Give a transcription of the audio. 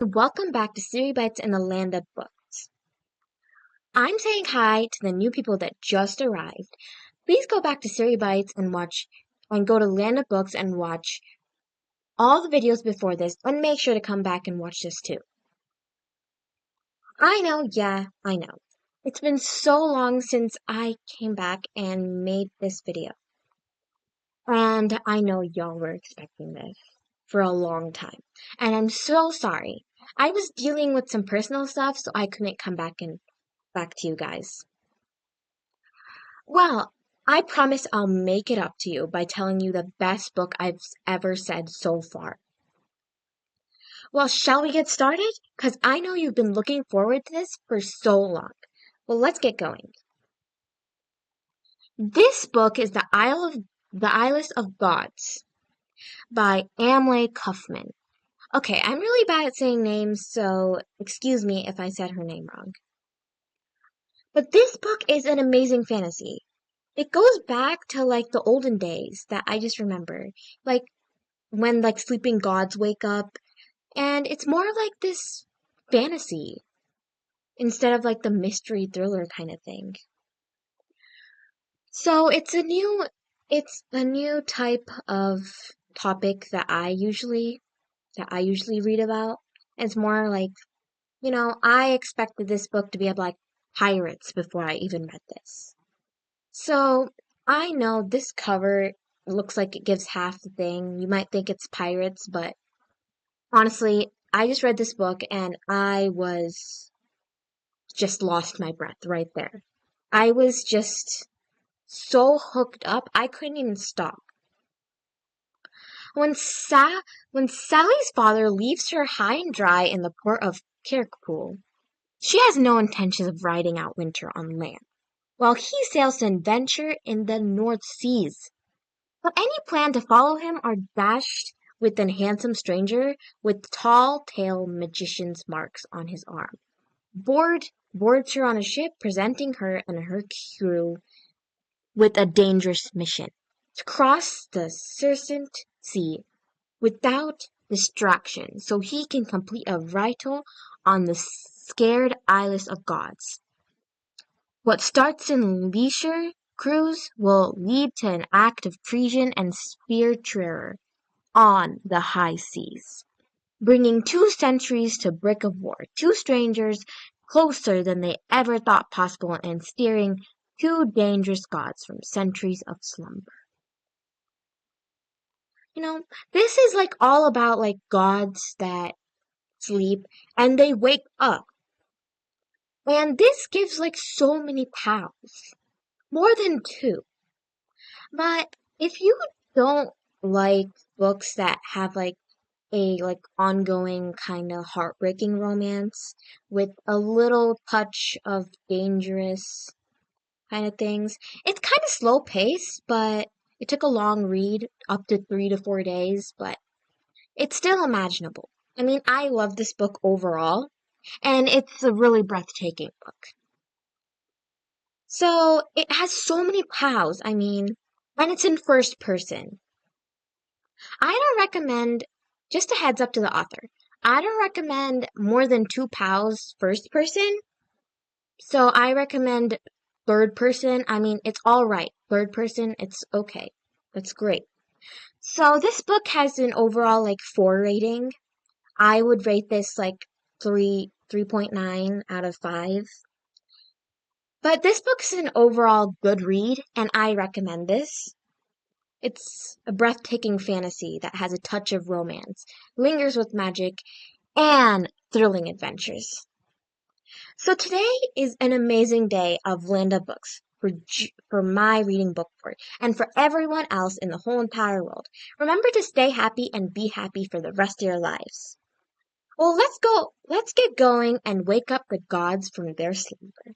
Welcome back to Siri Bites and the Land of Books. I'm saying hi to the new people that just arrived. Please go back to Siri Bites and go to Land of Books and watch all the videos before this, and make sure to come back and watch this too. I know, yeah, I know. It's been so long since I came back and made this video. And I know y'all were expecting this for a long time. And I'm so sorry. I was dealing with some personal stuff, so I couldn't come back to you guys. Well, I promise I'll make it up to you by telling you the best book I've ever said so far. Well, shall we get started? Because I know you've been looking forward to this for so long. Well, let's get going. This book is The Isles of Gods by Amlay Kaufman. Okay, I'm really bad at saying names, so excuse me if I said her name wrong. But this book is an amazing fantasy. It goes back to the olden days that I just remember. Like when sleeping gods wake up, and it's more like this fantasy instead of the mystery thriller kind of thing. So it's a new type of topic that I usually read about. It's more I expected this book to be about pirates before I even read this. So I know this cover looks like it gives half the thing. You might think it's pirates, but honestly, I just read this book and I was just lost my breath right there. I was just so hooked up, I couldn't even stop. When Sally's father leaves her high and dry in the port of Kirkpool, she has no intention of riding out winter on land, while he sails to adventure in the North Seas. But any plan to follow him are dashed with an handsome stranger with tall tale magician's marks on his arm. Boards her on a ship, presenting her and her crew with a dangerous mission to cross the Circent Sea without distraction, so he can complete a ritual on the scared Isles of Gods. What starts in leisure cruise will lead to an act of treason and spear terror on the high seas, bringing 2 centuries to brink of war, 2 strangers closer than they ever thought possible, and steering 2 dangerous gods from centuries of slumber. This is all about gods that sleep and they wake up. And this gives so many powers. More than 2. But if you don't like books that have a ongoing kind of heartbreaking romance with a little touch of dangerous kind of things, it's kind of slow paced, but it took a long read, up to 3 to 4 days, but it's still imaginable. I mean, I love this book overall, and it's a really breathtaking book. So it has so many pals, and it's in first person. I don't recommend, just a heads up to the author, I don't recommend more than 2 pals first person. So I recommend third person. It's alright. Third person, it's okay. That's great. So this book has an overall 4 rating. I would rate this 3.9 out of 5. But this book's an overall good read, and I recommend this. It's a breathtaking fantasy that has a touch of romance, lingers with magic, and thrilling adventures. So today is an amazing day of Land of Books for my reading book board and for everyone else in the whole entire world. Remember to stay happy and be happy for the rest of your lives. Well, let's get going and wake up the gods from their slumber.